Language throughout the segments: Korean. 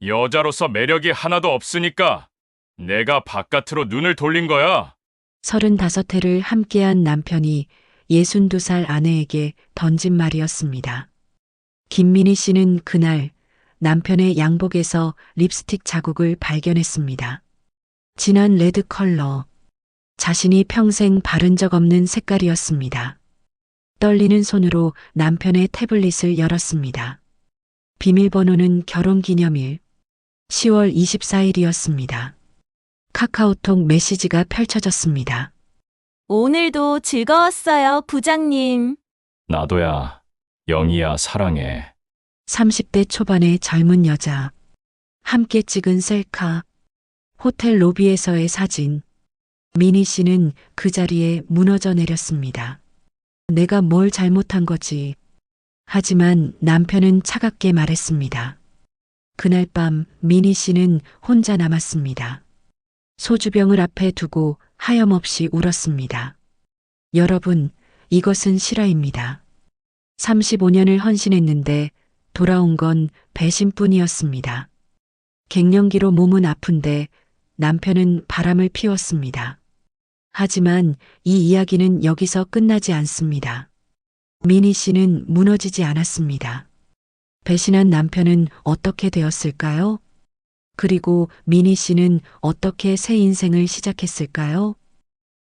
여자로서 매력이 하나도 없으니까 내가 바깥으로 눈을 돌린 거야. 35회를 함께한 남편이 62살 아내에게 던진 말이었습니다. 김민희 씨는 그날 남편의 양복에서 립스틱 자국을 발견했습니다. 진한 레드 컬러. 자신이 평생 바른 적 없는 색깔이었습니다. 떨리는 손으로 남편의 태블릿을 열었습니다. 비밀번호는 결혼기념일 10월 24일이었습니다. 카카오톡 메시지가 펼쳐졌습니다. 오늘도 즐거웠어요, 부장님. 나도야. 영희야, 사랑해. 30대 초반의 젊은 여자. 함께 찍은 셀카. 호텔 로비에서의 사진. 미니 씨는 그 자리에 무너져 내렸습니다. 내가 뭘 잘못한 거지. 하지만 남편은 차갑게 말했습니다. 그날 밤 미니 씨는 혼자 남았습니다. 소주병을 앞에 두고 하염없이 울었습니다. 여러분, 이것은 실화입니다. 35년을 헌신했는데 돌아온 건 배신뿐이었습니다. 갱년기로 몸은 아픈데 남편은 바람을 피웠습니다. 하지만 이 이야기는 여기서 끝나지 않습니다. 미니 씨는 무너지지 않았습니다. 배신한 남편은 어떻게 되었을까요? 그리고 미니 씨는 어떻게 새 인생을 시작했을까요?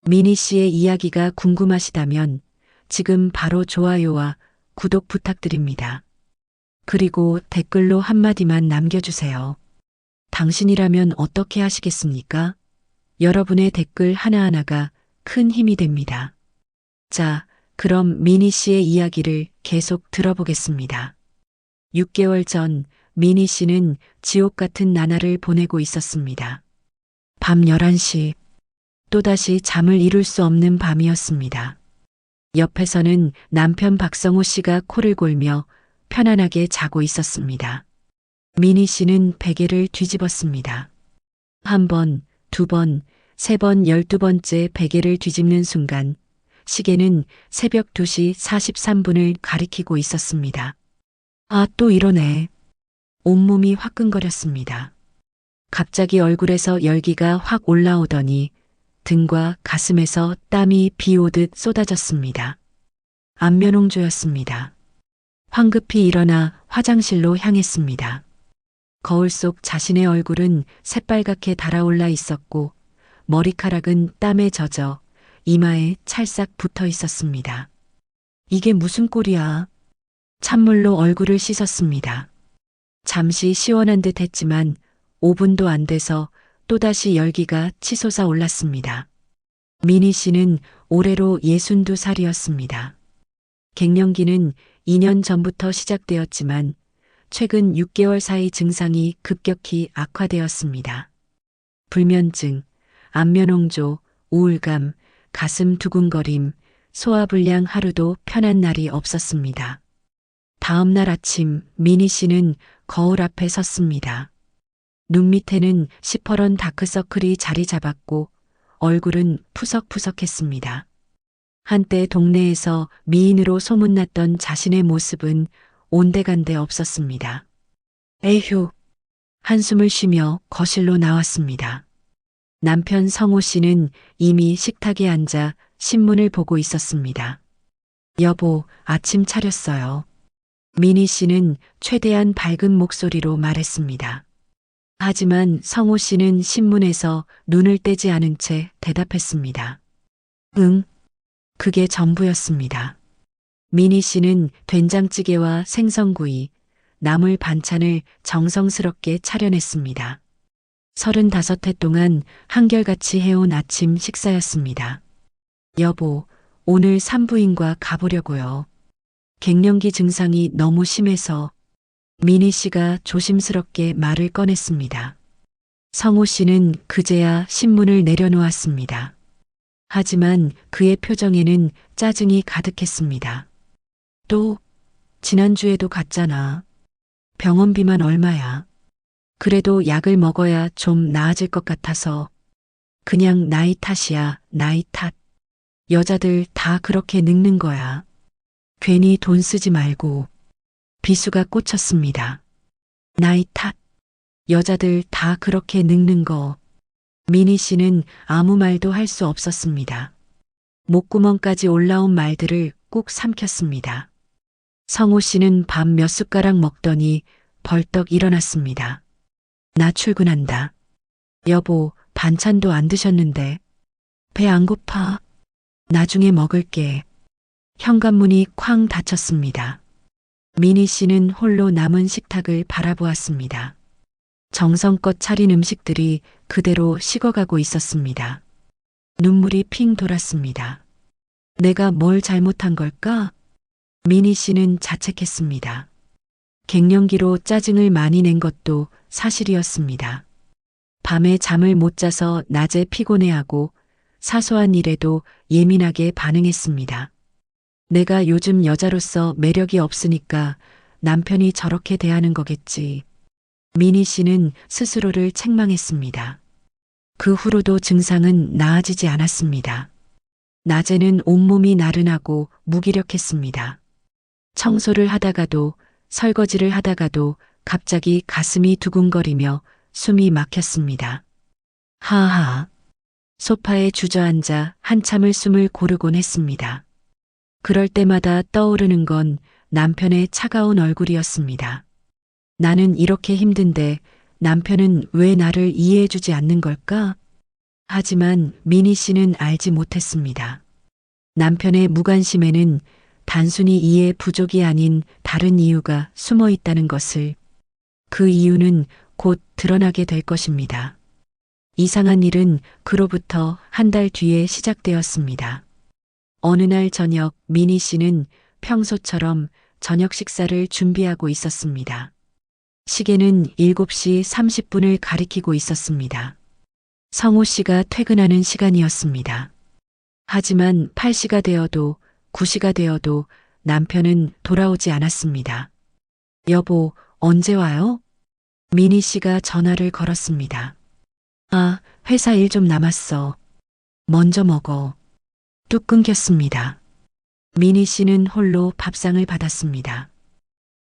미니 씨의 이야기가 궁금하시다면 지금 바로 좋아요와 구독 부탁드립니다. 그리고 댓글로 한마디만 남겨주세요. 당신이라면 어떻게 하시겠습니까? 여러분의 댓글 하나하나가 큰 힘이 됩니다. 자, 그럼 미니 씨의 이야기를 계속 들어보겠습니다. 6개월 전 미니 씨는 지옥 같은 나날을 보내고 있었습니다. 밤 11시, 또다시 잠을 이룰 수 없는 밤이었습니다. 옆에서는 남편 박성호 씨가 코를 골며 편안하게 자고 있었습니다. 미니 씨는 베개를 뒤집었습니다. 한 번, 두 번, 세 번, 12번째 베개를 뒤집는 순간 시계는 새벽 2시 43분을 가리키고 있었습니다. 아, 또 이러네. 온몸이 화끈거렸습니다. 갑자기 얼굴에서 열기가 확 올라오더니 등과 가슴에서 땀이 비 오듯 쏟아졌습니다. 안면홍조였습니다. 황급히 일어나 화장실로 향했습니다. 거울 속 자신의 얼굴은 새빨갛게 달아올라 있었고 머리카락은 땀에 젖어 이마에 찰싹 붙어 있었습니다. 이게 무슨 꼴이야? 찬물로 얼굴을 씻었습니다. 잠시 시원한 듯 했지만 5분도 안 돼서 또다시 열기가 치솟아 올랐습니다. 미니 씨는 올해로 62살이었습니다. 갱년기는 2년 전부터 시작되었지만 최근 6개월 사이 증상이 급격히 악화되었습니다. 불면증, 안면홍조, 우울감, 가슴 두근거림, 소화불량 하루도 편한 날이 없었습니다. 다음 날 아침 미니 씨는 거울 앞에 섰습니다. 눈 밑에는 시퍼런 다크서클이 자리 잡았고 얼굴은 푸석푸석했습니다. 한때 동네에서 미인으로 소문났던 자신의 모습은 온데간데 없었습니다. 에휴, 한숨을 쉬며 거실로 나왔습니다. 남편 성호 씨는 이미 식탁에 앉아 신문을 보고 있었습니다. 여보, 아침 차렸어요. 미니 씨는 최대한 밝은 목소리로 말했습니다. 하지만 성호 씨는 신문에서 눈을 떼지 않은 채 대답했습니다. 응, 그게 전부였습니다. 미니 씨는 된장찌개와 생선구이, 나물 반찬을 정성스럽게 차려냈습니다. 35회 동안 한결같이 해온 아침 식사였습니다. 여보, 오늘 산부인과 가보려고요. 갱년기 증상이 너무 심해서 미니 씨가 조심스럽게 말을 꺼냈습니다. 성호 씨는 그제야 신문을 내려놓았습니다. 하지만 그의 표정에는 짜증이 가득했습니다. 또, 지난주에도 갔잖아. 병원비만 얼마야. 그래도 약을 먹어야 좀 나아질 것 같아서. 그냥 나이 탓이야, 나이 탓. 여자들 다 그렇게 늙는 거야. 괜히 돈 쓰지 말고. 비수가 꽂혔습니다. 나이 탓. 여자들 다 그렇게 늙는 거. 미니 씨는 아무 말도 할 수 없었습니다. 목구멍까지 올라온 말들을 꾹 삼켰습니다. 성호 씨는 밥 몇 숟가락 먹더니 벌떡 일어났습니다. 나 출근한다. 여보, 반찬도 안 드셨는데. 배 안 고파? 나중에 먹을게. 현관문이 쾅 닫혔습니다. 미니 씨는 홀로 남은 식탁을 바라보았습니다. 정성껏 차린 음식들이 그대로 식어가고 있었습니다. 눈물이 핑 돌았습니다. 내가 뭘 잘못한 걸까? 미니 씨는 자책했습니다. 갱년기로 짜증을 많이 낸 것도 사실이었습니다. 밤에 잠을 못 자서 낮에 피곤해하고 사소한 일에도 예민하게 반응했습니다. 내가 요즘 여자로서 매력이 없으니까 남편이 저렇게 대하는 거겠지. 미니 씨는 스스로를 책망했습니다. 그 후로도 증상은 나아지지 않았습니다. 낮에는 온몸이 나른하고 무기력했습니다. 청소를 하다가도 설거지를 하다가도 갑자기 가슴이 두근거리며 숨이 막혔습니다. 하하. 소파에 주저앉아 한참을 숨을 고르곤 했습니다. 그럴 때마다 떠오르는 건 남편의 차가운 얼굴이었습니다. 나는 이렇게 힘든데 남편은 왜 나를 이해해주지 않는 걸까? 하지만 미니 씨는 알지 못했습니다. 남편의 무관심에는 단순히 이해 부족이 아닌 다른 이유가 숨어 있다는 것을. 그 이유는 곧 드러나게 될 것입니다. 이상한 일은 그로부터 한 달 뒤에 시작되었습니다. 어느 날 저녁 미니 씨는 평소처럼 저녁 식사를 준비하고 있었습니다. 시계는 7시 30분을 가리키고 있었습니다. 성호 씨가 퇴근하는 시간이었습니다. 하지만 8시가 되어도 9시가 되어도 남편은 돌아오지 않았습니다. 여보, 언제 와요? 미니 씨가 전화를 걸었습니다. 아, 회사 일 좀 남았어. 먼저 먹어. 뚝 끊겼습니다. 미니 씨는 홀로 밥상을 받았습니다.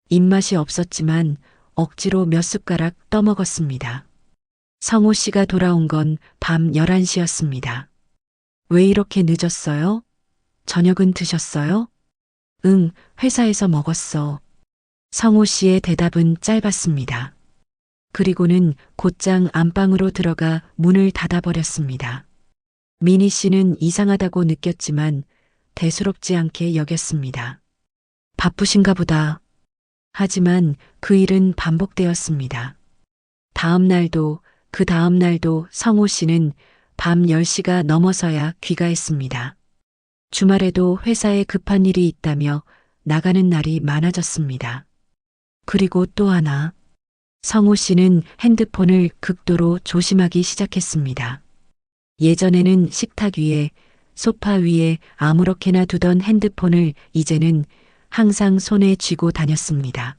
입맛이 없었지만 억지로 몇 숟가락 떠먹었습니다. 성호 씨가 돌아온 건 밤 11시였습니다. 왜 이렇게 늦었어요? 저녁은 드셨어요? 응, 회사에서 먹었어. 성호 씨의 대답은 짧았습니다. 그리고는 곧장 안방으로 들어가 문을 닫아버렸습니다. 미니 씨는 이상하다고 느꼈지만 대수롭지 않게 여겼습니다. 바쁘신가 보다. 하지만 그 일은 반복되었습니다. 다음 날도 그 다음 날도 성호 씨는 밤 10시가 넘어서야 귀가했습니다. 주말에도 회사에 급한 일이 있다며 나가는 날이 많아졌습니다. 그리고 또 하나. 성호 씨는 핸드폰을 극도로 조심하기 시작했습니다. 예전에는 식탁 위에, 소파 위에 아무렇게나 두던 핸드폰을 이제는 항상 손에 쥐고 다녔습니다.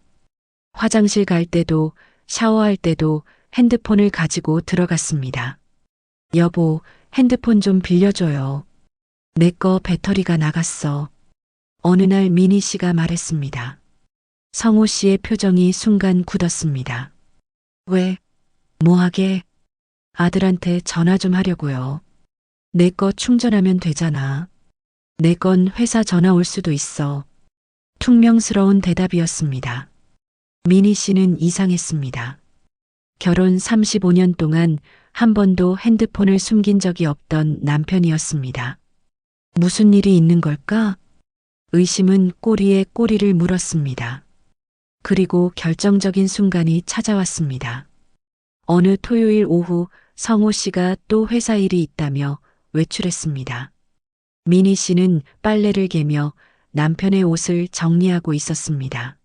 화장실 갈 때도 샤워할 때도 핸드폰을 가지고 들어갔습니다. 여보, 핸드폰 좀 빌려줘요. 내 거 배터리가 나갔어. 어느 날 미니 씨가 말했습니다. 성호 씨의 표정이 순간 굳었습니다. 왜? 뭐하게? 아들한테 전화 좀 하려고요. 내 거 충전하면 되잖아. 내 건 회사 전화 올 수도 있어. 퉁명스러운 대답이었습니다. 미니 씨는 이상했습니다. 결혼 35년 동안 한 번도 핸드폰을 숨긴 적이 없던 남편이었습니다. 무슨 일이 있는 걸까? 의심은 꼬리에 꼬리를 물었습니다. 그리고 결정적인 순간이 찾아왔습니다. 어느 토요일 오후 성호 씨가 또 회사 일이 있다며 외출했습니다. 미니 씨는 빨래를 개며 남편의 옷을 정리하고 있었습니다.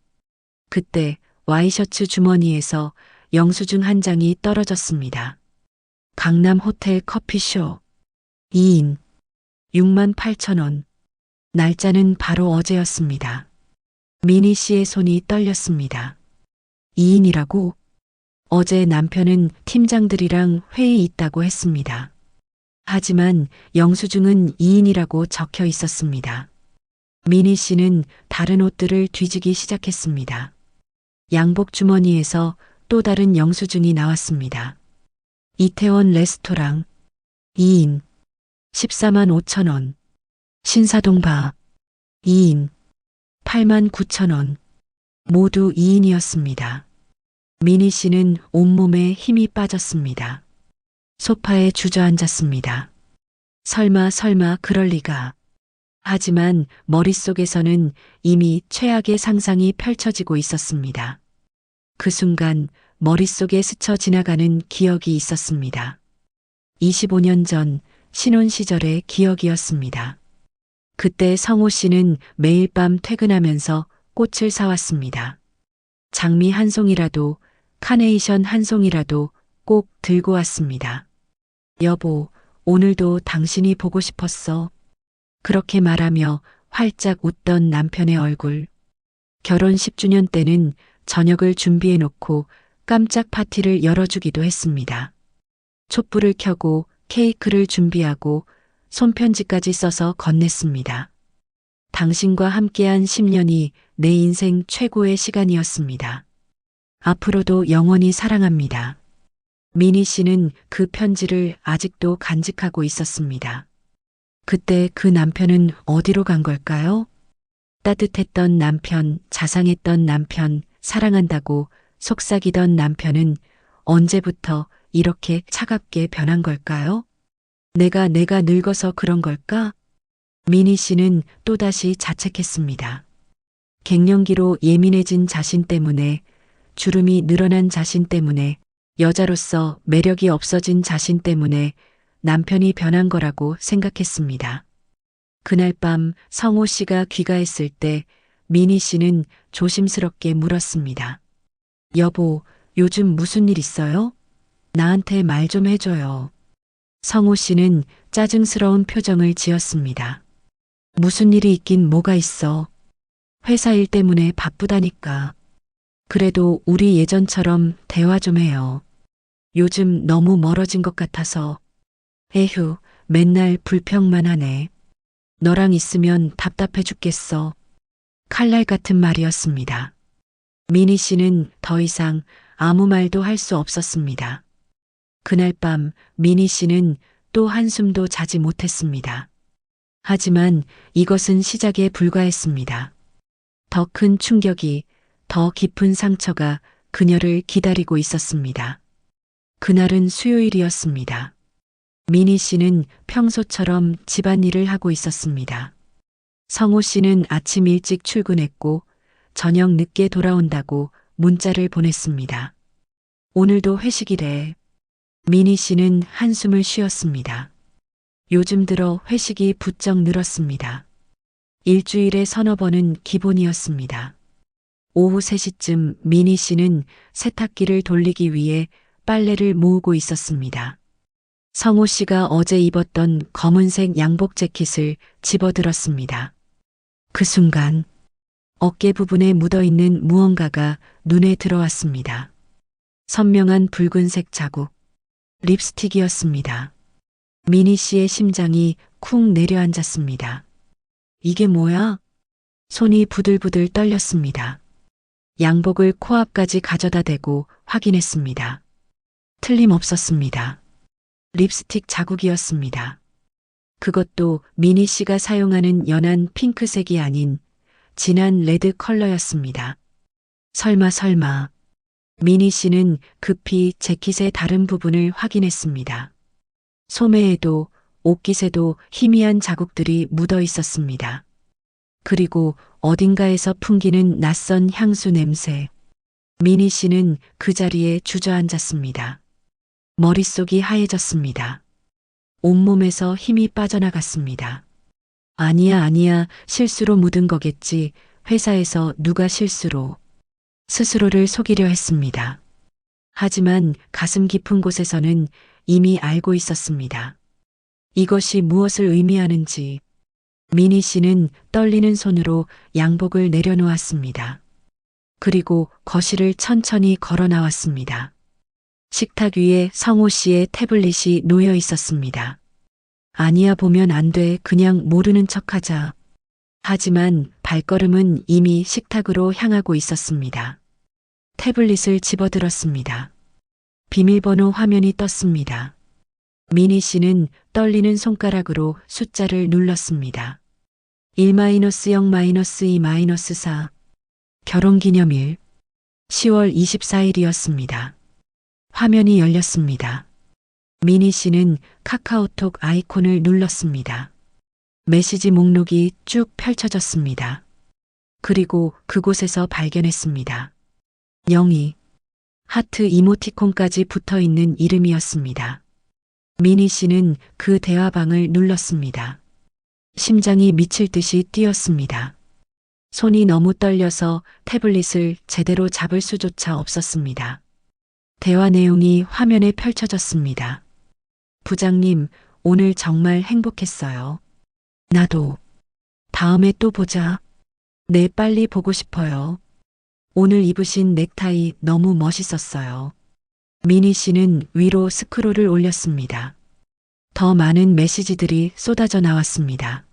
그때 와이셔츠 주머니에서 영수증 한 장이 떨어졌습니다. 강남 호텔 커피쇼 2인 68,000원. 날짜는 바로 어제였습니다. 미니 씨의 손이 떨렸습니다. 2인이라고? 어제 남편은 팀장들이랑 회의 있다고 했습니다. 하지만 영수증은 2인이라고 적혀 있었습니다. 미니 씨는 다른 옷들을 뒤지기 시작했습니다. 양복 주머니에서 또 다른 영수증이 나왔습니다. 이태원 레스토랑 2인 14만 5천 원. 신사동 바 2인 8만 9천 원. 모두 2인이었습니다. 미니 씨는 온몸에 힘이 빠졌습니다. 소파에 주저앉았습니다. 설마 그럴 리가. 하지만 머릿속에서는 이미 최악의 상상이 펼쳐지고 있었습니다. 그 순간 머릿속에 스쳐 지나가는 기억이 있었습니다. 25년 전 신혼 시절의 기억이었습니다. 그때 성호 씨는 매일 밤 퇴근하면서 꽃을 사왔습니다. 장미 한 송이라도, 카네이션 한 송이라도 꼭 들고 왔습니다. 여보, 오늘도 당신이 보고 싶었어. 그렇게 말하며 활짝 웃던 남편의 얼굴. 결혼 10주년 때는 저녁을 준비해 놓고 깜짝 파티를 열어주기도 했습니다. 촛불을 켜고 케이크를 준비하고 손편지까지 써서 건넸습니다. 당신과 함께한 10년이 내 인생 최고의 시간이었습니다. 앞으로도 영원히 사랑합니다. 미니 씨는 그 편지를 아직도 간직하고 있었습니다. 그때 그 남편은 어디로 간 걸까요? 따뜻했던 남편, 자상했던 남편, 사랑한다고 속삭이던 남편은 언제부터 이렇게 차갑게 변한 걸까요? 내가 늙어서 그런 걸까? 미니 씨는 또다시 자책했습니다. 갱년기로 예민해진 자신 때문에, 주름이 늘어난 자신 때문에, 여자로서 매력이 없어진 자신 때문에 남편이 변한 거라고 생각했습니다. 그날 밤 성호 씨가 귀가했을 때 미니 씨는 조심스럽게 물었습니다. 여보, 요즘 무슨 일 있어요? 나한테 말 좀 해줘요. 성호 씨는 짜증스러운 표정을 지었습니다. 무슨 일이 있긴 뭐가 있어. 회사 일 때문에 바쁘다니까. 그래도 우리 예전처럼 대화 좀 해요. 요즘 너무 멀어진 것 같아서. 에휴, 맨날 불평만 하네. 너랑 있으면 답답해 죽겠어. 칼날 같은 말이었습니다. 미니 씨는 더 이상 아무 말도 할 수 없었습니다. 그날 밤 미니 씨는 또 한숨도 자지 못했습니다. 하지만 이것은 시작에 불과했습니다. 더 큰 충격이, 더 깊은 상처가 그녀를 기다리고 있었습니다. 그날은 수요일이었습니다. 미니 씨는 평소처럼 집안일을 하고 있었습니다. 성호 씨는 아침 일찍 출근했고 저녁 늦게 돌아온다고 문자를 보냈습니다. 오늘도 회식이래. 미니 씨는 한숨을 쉬었습니다. 요즘 들어 회식이 부쩍 늘었습니다. 일주일에 서너 번은 기본이었습니다. 오후 3시쯤 미니 씨는 세탁기를 돌리기 위해 빨래를 모으고 있었습니다. 성호 씨가 어제 입었던 검은색 양복 재킷을 집어들었습니다. 그 순간 어깨 부분에 묻어있는 무언가가 눈에 들어왔습니다. 선명한 붉은색 자국, 립스틱이었습니다. 미니 씨의 심장이 쿵 내려앉았습니다. 이게 뭐야? 손이 부들부들 떨렸습니다. 양복을 코앞까지 가져다 대고 확인했습니다. 틀림없었습니다. 립스틱 자국이었습니다. 그것도 미니 씨가 사용하는 연한 핑크색이 아닌 진한 레드 컬러였습니다. 설마. 미니 씨는 급히 재킷의 다른 부분을 확인했습니다. 소매에도 옷깃에도 희미한 자국들이 묻어 있었습니다. 그리고 어딘가에서 풍기는 낯선 향수 냄새. 미니 씨는 그 자리에 주저앉았습니다. 머릿속이 하얘졌습니다. 온몸에서 힘이 빠져나갔습니다. 아니야, 실수로 묻은 거겠지. 회사에서 누가 실수로. 스스로를 속이려 했습니다. 하지만 가슴 깊은 곳에서는 이미 알고 있었습니다. 이것이 무엇을 의미하는지. 미니 씨는 떨리는 손으로 양복을 내려놓았습니다. 그리고 거실을 천천히 걸어 나왔습니다. 식탁 위에 성호 씨의 태블릿이 놓여 있었습니다. 아니야, 보면 안 돼. 그냥 모르는 척하자. 하지만 발걸음은 이미 식탁으로 향하고 있었습니다. 태블릿을 집어들었습니다. 비밀번호 화면이 떴습니다. 미니 씨는 떨리는 손가락으로 숫자를 눌렀습니다. 1-0-2-4 결혼기념일 10월 24일이었습니다. 화면이 열렸습니다. 미니 씨는 카카오톡 아이콘을 눌렀습니다. 메시지 목록이 쭉 펼쳐졌습니다. 그리고 그곳에서 발견했습니다. 02 하트 이모티콘까지 붙어 있는 이름이었습니다. 미니 씨는 그 대화방을 눌렀습니다. 심장이 미칠 듯이 뛰었습니다. 손이 너무 떨려서 태블릿을 제대로 잡을 수조차 없었습니다. 대화 내용이 화면에 펼쳐졌습니다. 부장님, 오늘 정말 행복했어요. 나도. 다음에 또 보자. 네, 빨리 보고 싶어요. 오늘 입으신 넥타이 너무 멋있었어요. 미니 씨는 위로 스크롤을 올렸습니다. 더 많은 메시지들이 쏟아져 나왔습니다.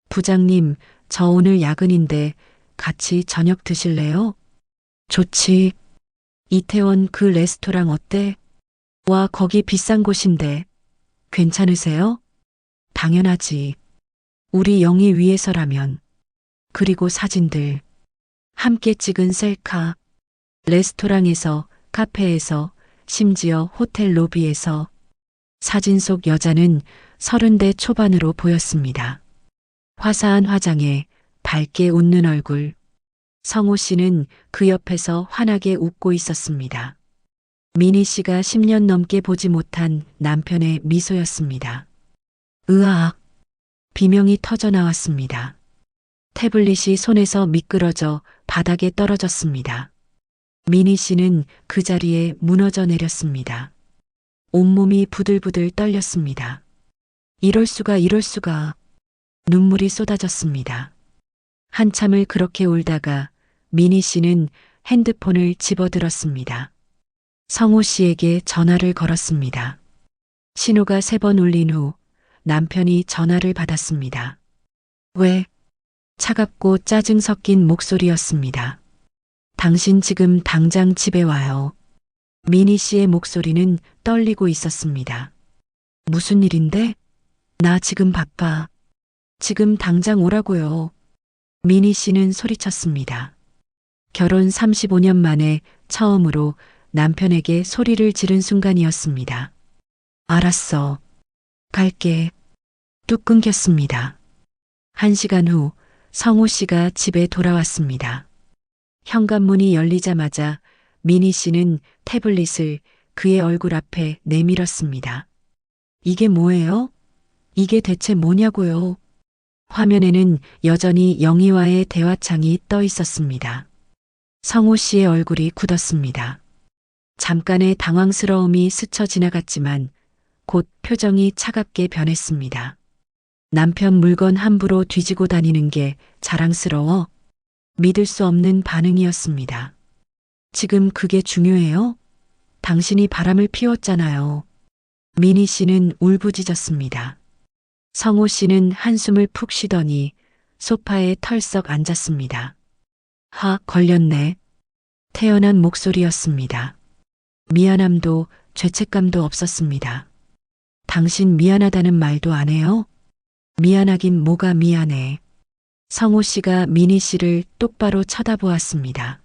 부장님, 저 오늘 야근인데 같이 저녁 드실래요? 좋지. 이태원 그 레스토랑 어때? 와, 거기 비싼 곳인데. 괜찮으세요? 당연하지. 우리 영희 위해서라면. 그리고 사진들. 함께 찍은 셀카. 레스토랑에서, 카페에서, 심지어 호텔 로비에서. 사진 속 여자는 30대 초반으로 보였습니다. 화사한 화장에 밝게 웃는 얼굴. 성호 씨는 그 옆에서 환하게 웃고 있었습니다. 미니 씨가 10년 넘게 보지 못한 남편의 미소였습니다. 으악! 비명이 터져 나왔습니다. 태블릿이 손에서 미끄러져 바닥에 떨어졌습니다. 미니 씨는 그 자리에 무너져 내렸습니다. 온몸이 부들부들 떨렸습니다. 이럴 수가, 이럴 수가. 눈물이 쏟아졌습니다. 한참을 그렇게 울다가 미니 씨는 핸드폰을 집어들었습니다. 성호 씨에게 전화를 걸었습니다. 신호가 3번 울린 후 남편이 전화를 받았습니다. 왜? 차갑고 짜증 섞인 목소리였습니다. 당신 지금 당장 집에 와요. 미니 씨의 목소리는 떨리고 있었습니다. 무슨 일인데? 나 지금 바빠. 지금 당장 오라고요. 미니 씨는 소리쳤습니다. 결혼 35년 만에 처음으로 남편에게 소리를 지른 순간이었습니다. 알았어. 갈게. 뚝 끊겼습니다. 1시간 후 성호 씨가 집에 돌아왔습니다. 현관문이 열리자마자 미니 씨는 태블릿을 그의 얼굴 앞에 내밀었습니다. 이게 뭐예요? 이게 대체 뭐냐고요? 화면에는 여전히 영희와의 대화창이 떠 있었습니다. 성호 씨의 얼굴이 굳었습니다. 잠깐의 당황스러움이 스쳐 지나갔지만 곧 표정이 차갑게 변했습니다. 남편 물건 함부로 뒤지고 다니는 게 자랑스러워? 믿을 수 없는 반응이었습니다. 지금 그게 중요해요? 당신이 바람을 피웠잖아요. 미니 씨는 울부짖었습니다. 성호 씨는 한숨을 푹 쉬더니 소파에 털썩 앉았습니다. 하, 걸렸네. 태연한 목소리였습니다. 미안함도 죄책감도 없었습니다. 당신 미안하다는 말도 안 해요? 미안하긴 뭐가 미안해. 성호 씨가 미니 씨를 똑바로 쳐다보았습니다.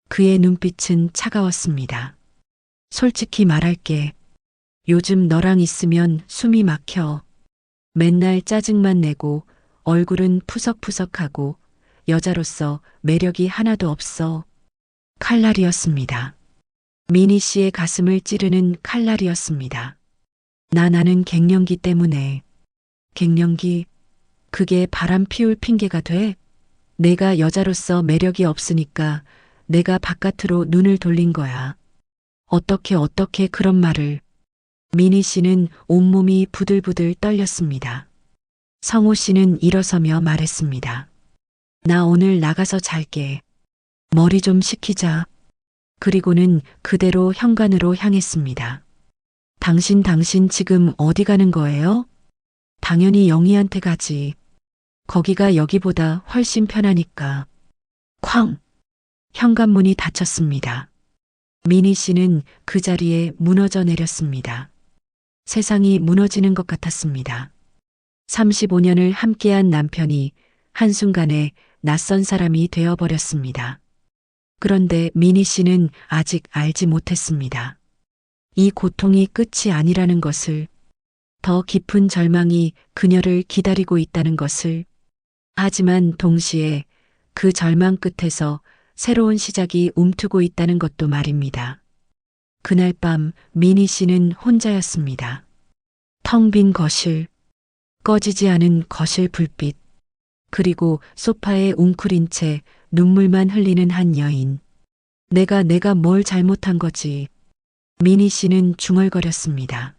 그의 눈빛은 차가웠습니다. 솔직히 말할게. 요즘 너랑 있으면 숨이 막혀. 맨날 짜증만 내고 얼굴은 푸석푸석하고 여자로서 매력이 하나도 없어. 칼날이었습니다. 미니 씨의 가슴을 찌르는 칼날이었습니다. 나는 갱년기 때문에. 갱년기? 그게 바람 피울 핑계가 돼? 내가 여자로서 매력이 없으니까 내가 바깥으로 눈을 돌린 거야. 어떻게 그런 말을. 미니 씨는 온몸이 부들부들 떨렸습니다. 성호 씨는 일어서며 말했습니다. 나 오늘 나가서 잘게. 머리 좀 식히자. 그리고는 그대로 현관으로 향했습니다. 당신 지금 어디 가는 거예요? 당연히 영희한테 가지. 거기가 여기보다 훨씬 편하니까. 쾅! 현관문이 닫혔습니다. 미니 씨는 그 자리에 무너져 내렸습니다. 세상이 무너지는 것 같았습니다. 35년을 함께한 남편이 한순간에 낯선 사람이 되어버렸습니다. 그런데 미니 씨는 아직 알지 못했습니다. 이 고통이 끝이 아니라는 것을, 더 깊은 절망이 그녀를 기다리고 있다는 것을. 하지만 동시에 그 절망 끝에서 새로운 시작이 움트고 있다는 것도 말입니다. 그날 밤 미니 씨는 혼자였습니다. 텅 빈 거실, 꺼지지 않은 거실 불빛, 그리고 소파에 웅크린 채 눈물만 흘리는 한 여인. 내가 뭘 잘못한 거지. 미니 씨는 중얼거렸습니다.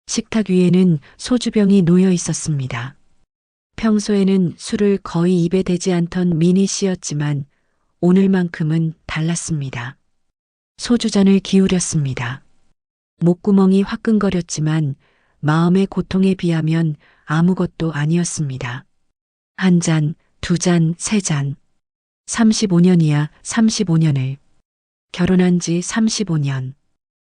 식탁 위에는 소주병이 놓여 있었습니다. 평소에는 술을 거의 입에 대지 않던 미니 씨였지만 오늘만큼은 달랐습니다. 소주잔을 기울였습니다. 목구멍이 화끈거렸지만 마음의 고통에 비하면 아무것도 아니었습니다. 한 잔, 두 잔, 세 잔. 35년이야, 35년을. 결혼한 지 35년.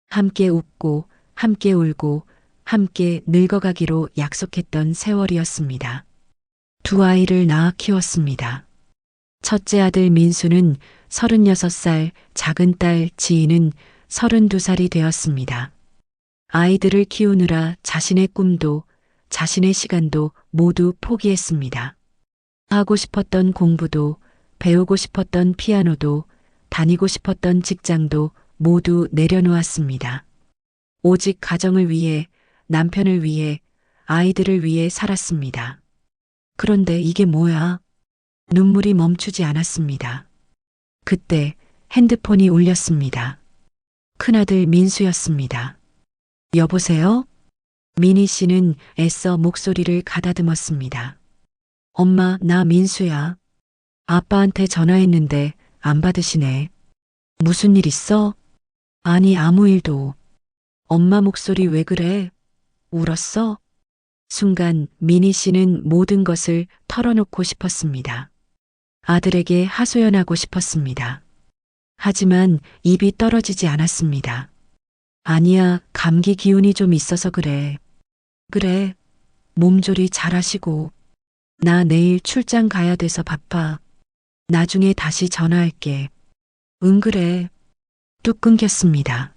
함께 웃고, 함께 울고, 함께 늙어가기로 약속했던 세월이었습니다. 두 아이를 낳아 키웠습니다. 첫째 아들 민수는 36살, 작은 딸 지희는 32살이 되었습니다. 아이들을 키우느라 자신의 꿈도, 자신의 시간도 모두 포기했습니다. 하고 싶었던 공부도, 배우고 싶었던 피아노도, 다니고 싶었던 직장도 모두 내려놓았습니다. 오직 가정을 위해, 남편을 위해, 아이들을 위해 살았습니다. 그런데 이게 뭐야? 눈물이 멈추지 않았습니다. 그때 핸드폰이 울렸습니다. 큰아들 민수였습니다. 여보세요? 미니 씨는 애써 목소리를 가다듬었습니다. 엄마, 나 민수야. 아빠한테 전화했는데 안 받으시네. 무슨 일 있어? 아니, 아무 일도. 엄마 목소리 왜 그래? 울었어? 순간 미니 씨는 모든 것을 털어놓고 싶었습니다. 아들에게 하소연하고 싶었습니다. 하지만 입이 떨어지지 않았습니다. 아니야, 감기 기운이 좀 있어서 그래. 그래, 몸조리 잘하시고. 나 내일 출장 가야 돼서 바빠. 나중에 다시 전화할게. 응, 그래. 뚝 끊겼습니다.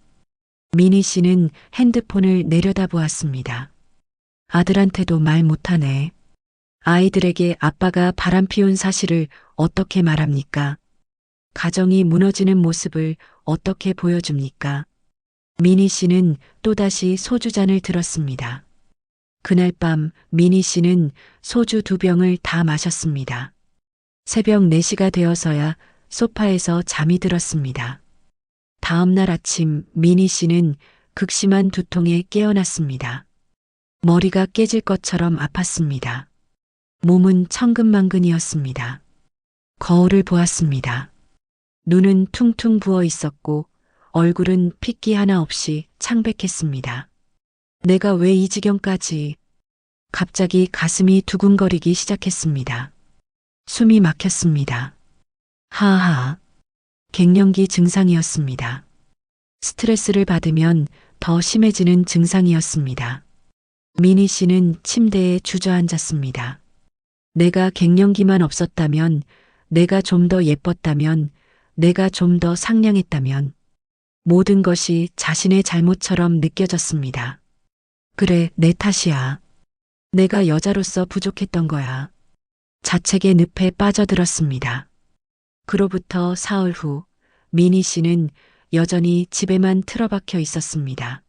미니 씨는 핸드폰을 내려다보았습니다. 아들한테도 말 못하네. 아이들에게 아빠가 바람피운 사실을 어떻게 말합니까? 가정이 무너지는 모습을 어떻게 보여줍니까? 미니 씨는 또다시 소주잔을 들었습니다. 그날 밤 미니 씨는 소주 2병을 다 마셨습니다. 새벽 4시가 되어서야 소파에서 잠이 들었습니다. 다음 날 아침 미니 씨는 극심한 두통에 깨어났습니다. 머리가 깨질 것처럼 아팠습니다. 몸은 천근만근이었습니다. 거울을 보았습니다. 눈은 퉁퉁 부어 있었고 얼굴은 핏기 하나 없이 창백했습니다. 내가 왜 이 지경까지. 갑자기 가슴이 두근거리기 시작했습니다. 숨이 막혔습니다. 하하. 갱년기 증상이었습니다. 스트레스를 받으면 더 심해지는 증상이었습니다. 미니 씨는 침대에 주저앉았습니다. 내가 갱년기만 없었다면, 내가 좀 더 예뻤다면, 내가 좀 더 상냥했다면, 모든 것이 자신의 잘못처럼 느껴졌습니다. 그래, 내 탓이야. 내가 여자로서 부족했던 거야. 자책의 늪에 빠져들었습니다. 그로부터 사흘 후 미니 씨는 여전히 집에만 틀어박혀 있었습니다.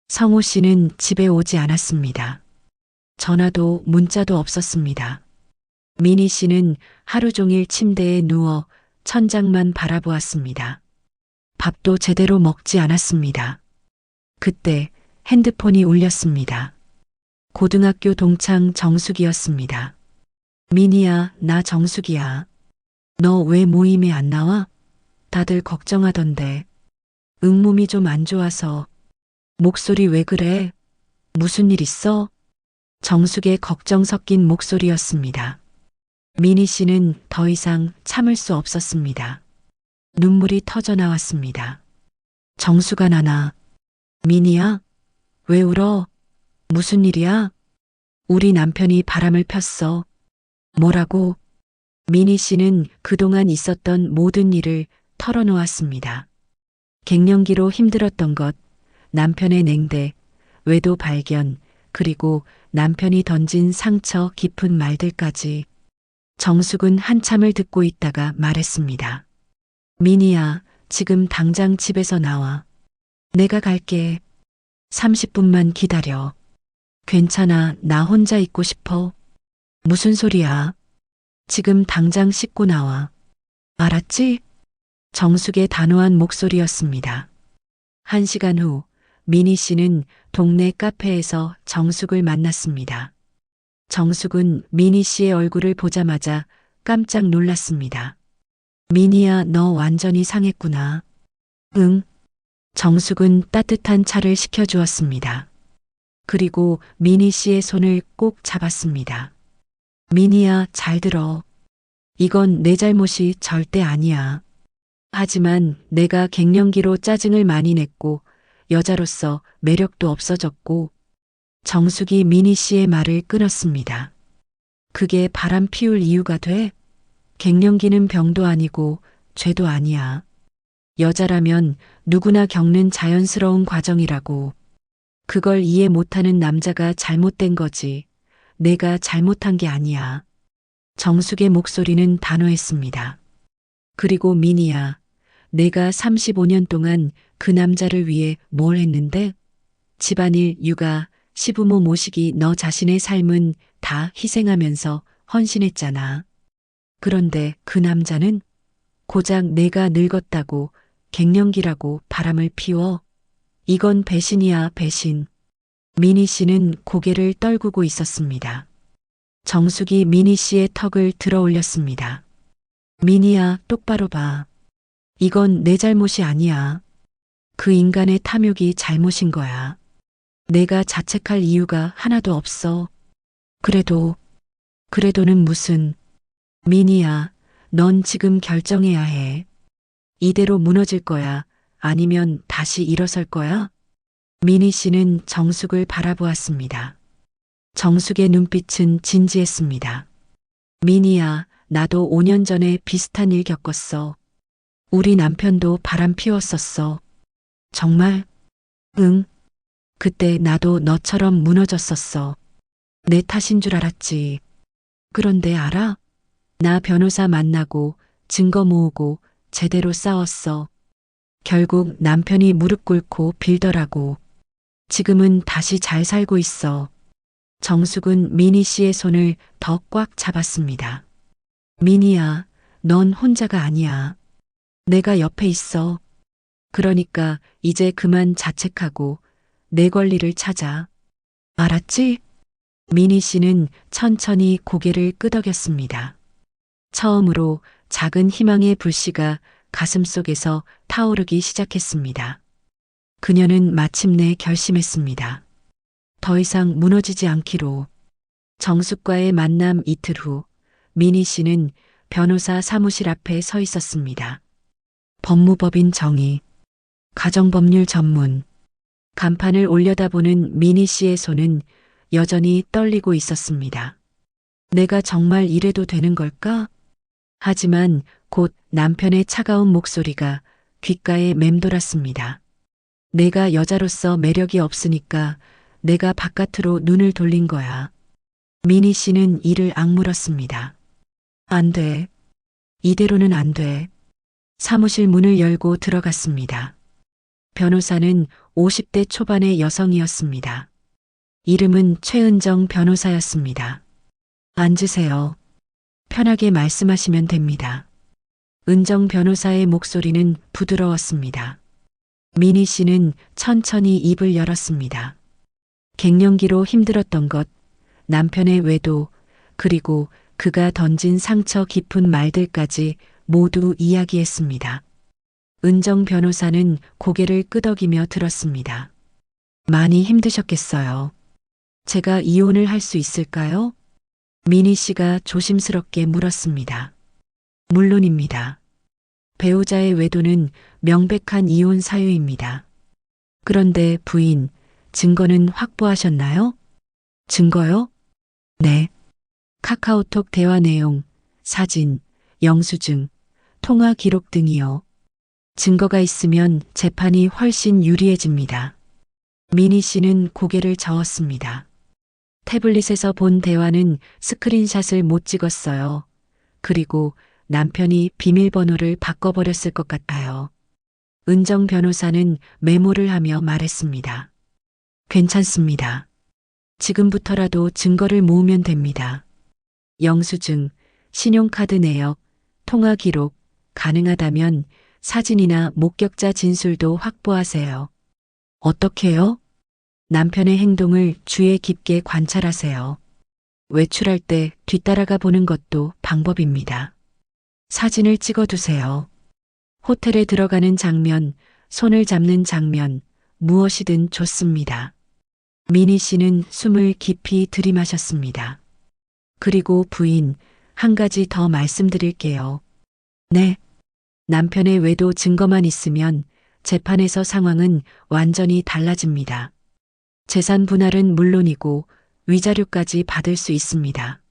성호 씨는 집에 오지 않았습니다. 전화도 문자도 없었습니다. 미니 씨는 하루 종일 침대에 누워 천장만 바라보았습니다. 밥도 제대로 먹지 않았습니다. 그때 핸드폰이 울렸습니다. 고등학교 동창 정숙이었습니다. 미니야, 나 정숙이야. 너 왜 모임에 안 나와? 다들 걱정하던데. 응, 몸이 좀 안 좋아서. 목소리 왜 그래? 무슨 일 있어? 정숙의 걱정 섞인 목소리였습니다. 미니 씨는 더 이상 참을 수 없었습니다. 눈물이 터져 나왔습니다. 정수가 나나. 미니야? 왜 울어? 무슨 일이야? 우리 남편이 바람을 폈어. 뭐라고? 미니 씨는 그동안 있었던 모든 일을 털어놓았습니다. 갱년기로 힘들었던 것, 남편의 냉대, 외도 발견, 그리고 남편이 던진 상처 깊은 말들까지. 정숙은 한참을 듣고 있다가 말했습니다. 미니야, 지금 당장 집에서 나와. 내가 갈게. 30분만 기다려. 괜찮아, 나 혼자 있고 싶어. 무슨 소리야? 지금 당장 씻고 나와. 알았지? 정숙의 단호한 목소리였습니다. 1시간 후, 미니 씨는 동네 카페에서 정숙을 만났습니다. 정숙은 미니 씨의 얼굴을 보자마자 깜짝 놀랐습니다. 미니야, 너 완전히 상했구나. 응. 정숙은 따뜻한 차를 시켜주었습니다. 그리고 미니 씨의 손을 꼭 잡았습니다. 미니야, 잘 들어. 이건 내 잘못이 절대 아니야. 하지만 내가 갱년기로 짜증을 많이 냈고 여자로서 매력도 없어졌고. 정숙이 미니 씨의 말을 끊었습니다. 그게 바람 피울 이유가 돼? 갱년기는 병도 아니고 죄도 아니야. 여자라면 누구나 겪는 자연스러운 과정이라고. 그걸 이해 못하는 남자가 잘못된 거지. 내가 잘못한 게 아니야. 정숙의 목소리는 단호했습니다. 그리고 미니야, 내가 35년 동안 그 남자를 위해 뭘 했는데? 집안일, 육아, 시부모 모시기, 너 자신의 삶은 다 희생하면서 헌신했잖아. 그런데 그 남자는 고작 내가 늙었다고 갱년기라고 바람을 피워. 이건 배신이야, 배신. 미니 씨는 고개를 떨구고 있었습니다. 정숙이 미니 씨의 턱을 들어 올렸습니다. 미니야, 똑바로 봐. 이건 내 잘못이 아니야. 그 인간의 탐욕이 잘못인 거야. 내가 자책할 이유가 하나도 없어. 그래도는 무슨. 미니야, 넌 지금 결정해야 해. 이대로 무너질 거야? 아니면 다시 일어설 거야? 미니 씨는 정숙을 바라보았습니다. 정숙의 눈빛은 진지했습니다. 미니야, 나도 5년 전에 비슷한 일 겪었어. 우리 남편도 바람 피웠었어. 정말? 응. 그때 나도 너처럼 무너졌었어. 내 탓인 줄 알았지. 그런데 알아? 나 변호사 만나고 증거 모으고 제대로 싸웠어. 결국 남편이 무릎 꿇고 빌더라고. 지금은 다시 잘 살고 있어. 정숙은 미니 씨의 손을 더 꽉 잡았습니다. 미니야, 넌 혼자가 아니야. 내가 옆에 있어. 그러니까 이제 그만 자책하고 내 권리를 찾아. 알았지? 미니 씨는 천천히 고개를 끄덕였습니다. 처음으로 작은 희망의 불씨가 가슴속에서 타오르기 시작했습니다. 그녀는 마침내 결심했습니다. 더 이상 무너지지 않기로. 정숙과의 만남 이틀 후, 미니 씨는 변호사 사무실 앞에 서 있었습니다. 법무법인 정의, 가정법률 전문. 간판을 올려다보는 미니 씨의 손은 여전히 떨리고 있었습니다. 내가 정말 이래도 되는 걸까? 하지만 곧 남편의 차가운 목소리가 귓가에 맴돌았습니다. 내가 여자로서 매력이 없으니까 내가 바깥으로 눈을 돌린 거야. 미니 씨는 이를 악물었습니다. 안 돼. 이대로는 안 돼. 사무실 문을 열고 들어갔습니다. 변호사는 50대 초반의 여성이었습니다. 이름은 최은정 변호사였습니다. 앉으세요. 편하게 말씀하시면 됩니다. 은정 변호사의 목소리는 부드러웠습니다. 미니 씨는 천천히 입을 열었습니다. 갱년기로 힘들었던 것, 남편의 외도, 그리고 그가 던진 상처 깊은 말들까지 모두 이야기했습니다. 은정 변호사는 고개를 끄덕이며 들었습니다. 많이 힘드셨겠어요. 제가 이혼을 할 수 있을까요? 미니 씨가 조심스럽게 물었습니다. 물론입니다. 배우자의 외도는 명백한 이혼 사유입니다. 그런데 부인, 증거는 확보하셨나요? 증거요? 네. 카카오톡 대화 내용, 사진, 영수증, 통화 기록 등이요. 증거가 있으면 재판이 훨씬 유리해집니다. 미니 씨는 고개를 저었습니다. 태블릿에서 본 대화는 스크린샷을 못 찍었어요. 그리고 남편이 비밀번호를 바꿔버렸을 것 같아요. 은정 변호사는 메모를 하며 말했습니다. 괜찮습니다. 지금부터라도 증거를 모으면 됩니다. 영수증, 신용카드 내역, 통화 기록, 가능하다면 사진이나 목격자 진술도 확보하세요. 어떻게요? 남편의 행동을 주의 깊게 관찰하세요. 외출할 때 뒤따라가 보는 것도 방법입니다. 사진을 찍어두세요. 호텔에 들어가는 장면, 손을 잡는 장면, 무엇이든 좋습니다. 미니 씨는 숨을 깊이 들이마셨습니다. 그리고 부인, 한 가지 더 말씀드릴게요. 네. 남편의 외도 증거만 있으면 재판에서 상황은 완전히 달라집니다. 재산 분할은 물론이고 위자료까지 받을 수 있습니다.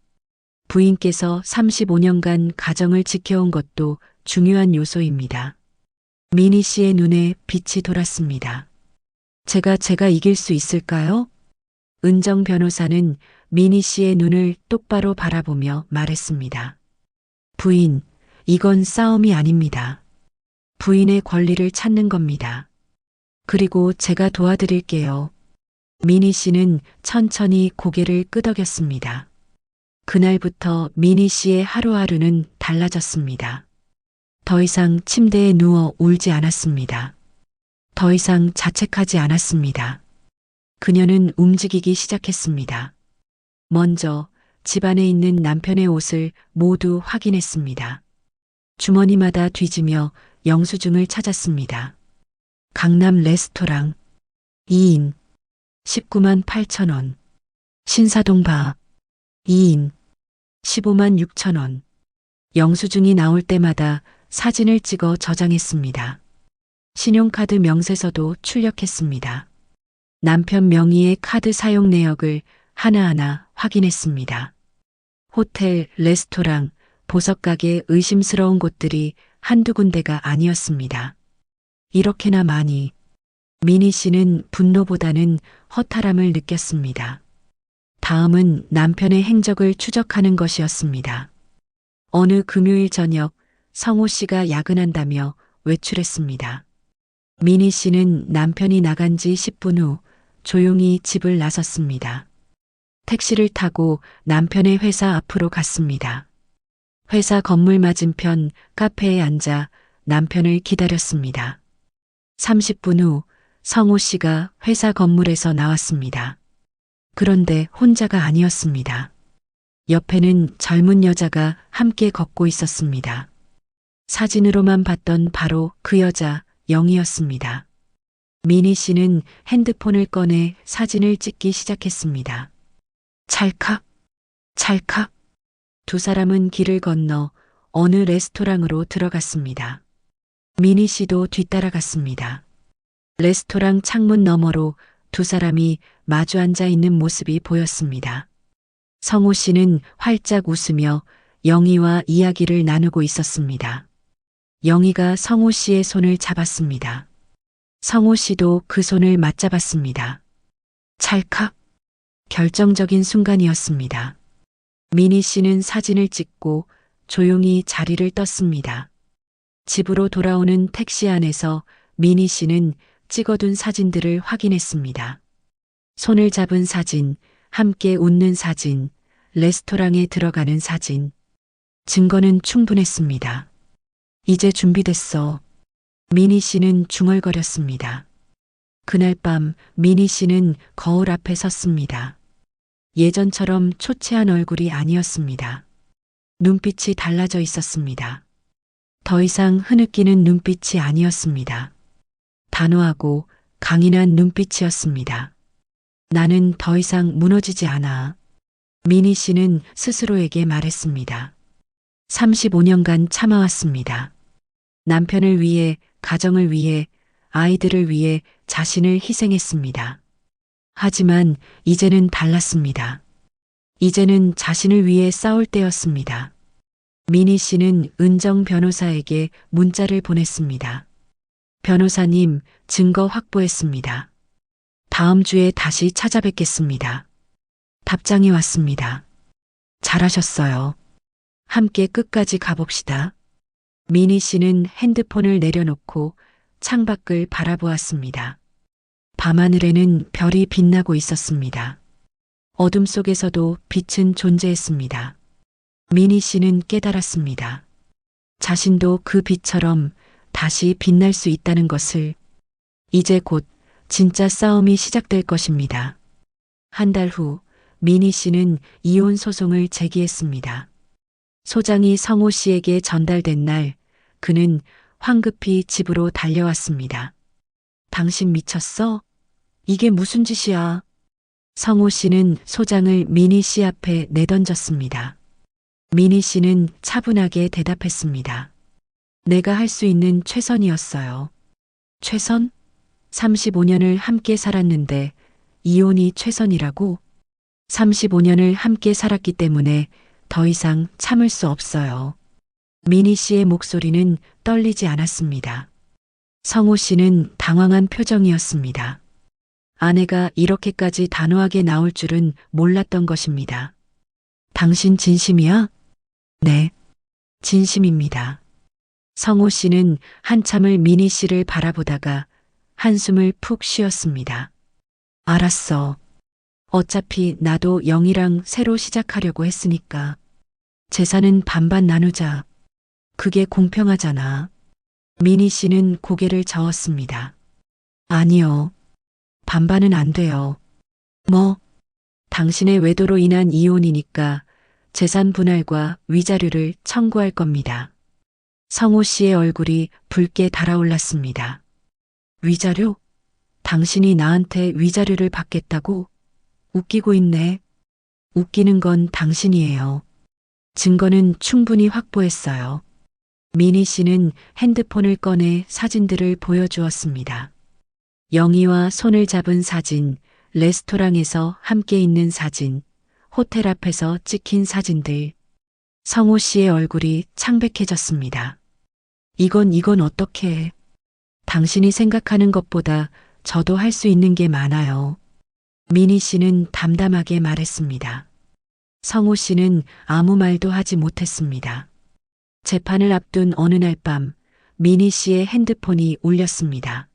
부인께서 35년간 가정을 지켜온 것도 중요한 요소입니다. 미니 씨의 눈에 빛이 돌았습니다. 제가 이길 수 있을까요? 은정 변호사는 미니 씨의 눈을 똑바로 바라보며 말했습니다. 부인, 이건 싸움이 아닙니다. 부인의 권리를 찾는 겁니다. 그리고 제가 도와드릴게요. 미니 씨는 천천히 고개를 끄덕였습니다. 그날부터 미니 씨의 하루하루는 달라졌습니다. 더 이상 침대에 누워 울지 않았습니다. 더 이상 자책하지 않았습니다. 그녀는 움직이기 시작했습니다. 먼저 집안에 있는 남편의 옷을 모두 확인했습니다. 주머니마다 뒤지며 영수증을 찾았습니다. 강남 레스토랑 2인 19만 8천 원. 신사동 바 2인 15만 6천 원. 영수증이 나올 때마다 사진을 찍어 저장했습니다. 신용카드 명세서도 출력했습니다. 남편 명의의 카드 사용 내역을 하나하나 확인했습니다. 호텔, 레스토랑, 보석가게 의심스러운 곳들이 한두 군데가 아니었습니다. 이렇게나 많이. 미니 씨는 분노보다는 허탈함을 느꼈습니다. 다음은 남편의 행적을 추적하는 것이었습니다. 어느 금요일 저녁 성호 씨가 야근한다며 외출했습니다. 미니 씨는 남편이 나간 지 10분 후 조용히 집을 나섰습니다. 택시를 타고 남편의 회사 앞으로 갔습니다. 회사 건물 맞은편 카페에 앉아 남편을 기다렸습니다. 30분 후 성호 씨가 회사 건물에서 나왔습니다. 그런데 혼자가 아니었습니다. 옆에는 젊은 여자가 함께 걷고 있었습니다. 사진으로만 봤던 바로 그 여자 영희였습니다. 미니 씨는 핸드폰을 꺼내 사진을 찍기 시작했습니다. 찰칵, 찰칵. 두 사람은 길을 건너 어느 레스토랑으로 들어갔습니다. 미니 씨도 뒤따라갔습니다. 레스토랑 창문 너머로 두 사람이 마주 앉아 있는 모습이 보였습니다. 성호 씨는 활짝 웃으며 영희와 이야기를 나누고 있었습니다. 영희가 성호 씨의 손을 잡았습니다. 성호 씨도 그 손을 맞잡았습니다. 찰칵. 결정적인 순간이었습니다. 미니 씨는 사진을 찍고 조용히 자리를 떴습니다. 집으로 돌아오는 택시 안에서 미니 씨는 찍어둔 사진들을 확인했습니다. 손을 잡은 사진, 함께 웃는 사진, 레스토랑에 들어가는 사진. 증거는 충분했습니다. 이제 준비됐어. 미니 씨는 중얼거렸습니다. 그날 밤 미니 씨는 거울 앞에 섰습니다. 예전처럼 초췌한 얼굴이 아니었습니다. 눈빛이 달라져 있었습니다. 더 이상 흐느끼는 눈빛이 아니었습니다. 단호하고 강인한 눈빛이었습니다. 나는 더 이상 무너지지 않아. 미니 씨는 스스로에게 말했습니다. 35년간 참아왔습니다. 남편을 위해, 가정을 위해, 아이들을 위해 자신을 희생했습니다. 하지만 이제는 달랐습니다. 이제는 자신을 위해 싸울 때였습니다. 미니 씨는 은정 변호사에게 문자를 보냈습니다. 변호사님, 증거 확보했습니다. 다음 주에 다시 찾아뵙겠습니다. 답장이 왔습니다. 잘하셨어요. 함께 끝까지 가봅시다. 미니 씨는 핸드폰을 내려놓고 창밖을 바라보았습니다. 밤하늘에는 별이 빛나고 있었습니다. 어둠 속에서도 빛은 존재했습니다. 미니 씨는 깨달았습니다. 자신도 그 빛처럼 다시 빛날 수 있다는 것을. 이제 곧 진짜 싸움이 시작될 것입니다. 한 달 후 미니 씨는 이혼 소송을 제기했습니다. 소장이 성호 씨에게 전달된 날 그는 황급히 집으로 달려왔습니다. 당신 미쳤어? 이게 무슨 짓이야? 성호 씨는 소장을 미니 씨 앞에 내던졌습니다. 미니 씨는 차분하게 대답했습니다. 내가 할 수 있는 최선이었어요. 최선? 35년을 함께 살았는데 이혼이 최선이라고? 35년을 함께 살았기 때문에 더 이상 참을 수 없어요. 미니 씨의 목소리는 떨리지 않았습니다. 성호 씨는 당황한 표정이었습니다. 아내가 이렇게까지 단호하게 나올 줄은 몰랐던 것입니다. 당신 진심이야? 네, 진심입니다. 성호 씨는 한참을 미니 씨를 바라보다가 한숨을 푹 쉬었습니다. 알았어. 어차피 나도 영희랑 새로 시작하려고 했으니까. 재산은 반반 나누자. 그게 공평하잖아. 미니 씨는 고개를 저었습니다. 아니요. 반반은 안 돼요. 뭐? 당신의 외도로 인한 이혼이니까 재산 분할과 위자료를 청구할 겁니다. 성호 씨의 얼굴이 붉게 달아올랐습니다. 위자료? 당신이 나한테 위자료를 받겠다고? 웃기고 있네. 웃기는 건 당신이에요. 증거는 충분히 확보했어요. 미니 씨는 핸드폰을 꺼내 사진들을 보여주었습니다. 영희와 손을 잡은 사진, 레스토랑에서 함께 있는 사진, 호텔 앞에서 찍힌 사진들. 성호 씨의 얼굴이 창백해졌습니다. 이건 어떻게 해? 당신이 생각하는 것보다 저도 할 수 있는 게 많아요. 미니 씨는 담담하게 말했습니다. 성호 씨는 아무 말도 하지 못했습니다. 재판을 앞둔 어느 날 밤, 미니 씨의 핸드폰이 울렸습니다.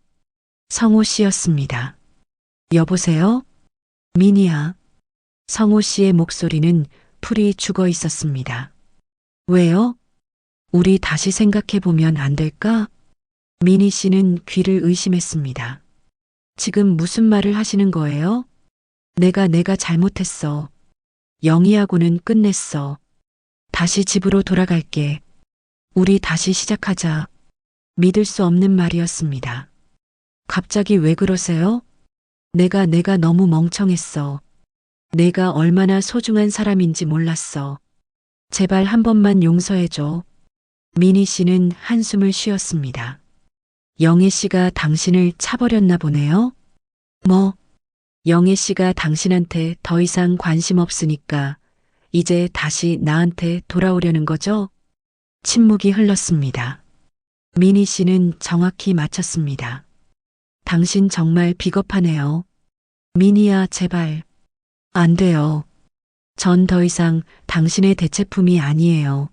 성호 씨였습니다. 여보세요? 미니야. 성호 씨의 목소리는 풀이 죽어 있었습니다. 왜요? 우리 다시 생각해보면 안 될까? 미니 씨는 귀를 의심했습니다. 지금 무슨 말을 하시는 거예요? 내가 잘못했어. 영희하고는 끝냈어. 다시 집으로 돌아갈게. 우리 다시 시작하자. 믿을 수 없는 말이었습니다. 갑자기 왜 그러세요? 내가 너무 멍청했어. 내가 얼마나 소중한 사람인지 몰랐어. 제발 한 번만 용서해줘. 미니 씨는 한숨을 쉬었습니다. 영애 씨가 당신을 차버렸나 보네요? 뭐? 영애 씨가 당신한테 더 이상 관심 없으니까 이제 다시 나한테 돌아오려는 거죠? 침묵이 흘렀습니다. 미니 씨는 정확히 맞췄습니다. 당신 정말 비겁하네요. 미니야, 제발. 안 돼요. 전 더 이상 당신의 대체품이 아니에요.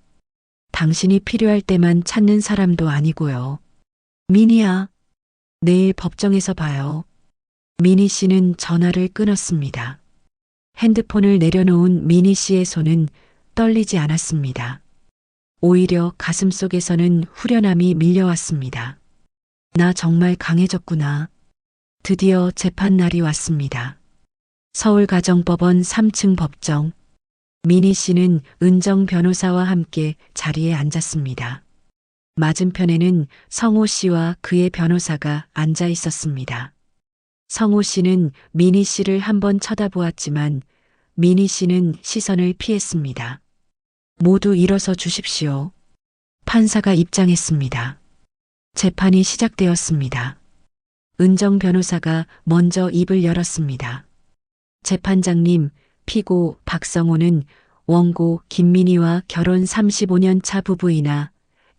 당신이 필요할 때만 찾는 사람도 아니고요. 미니야, 내일 법정에서 봐요. 미니 씨는 전화를 끊었습니다. 핸드폰을 내려놓은 미니 씨의 손은 떨리지 않았습니다. 오히려 가슴속에서는 후련함이 밀려왔습니다. 나 정말 강해졌구나. 드디어 재판 날이 왔습니다. 서울가정법원 3층 법정. 미니 씨는 은정 변호사와 함께 자리에 앉았습니다. 맞은편에는 성호 씨와 그의 변호사가 앉아 있었습니다. 성호 씨는 미니 씨를 한번 쳐다보았지만 미니 씨는 시선을 피했습니다. 모두 일어서 주십시오. 판사가 입장했습니다. 재판이 시작되었습니다. 은정 변호사가 먼저 입을 열었습니다. 재판장님, 피고 박성호는 원고 김민희와 결혼 35년 차 부부이나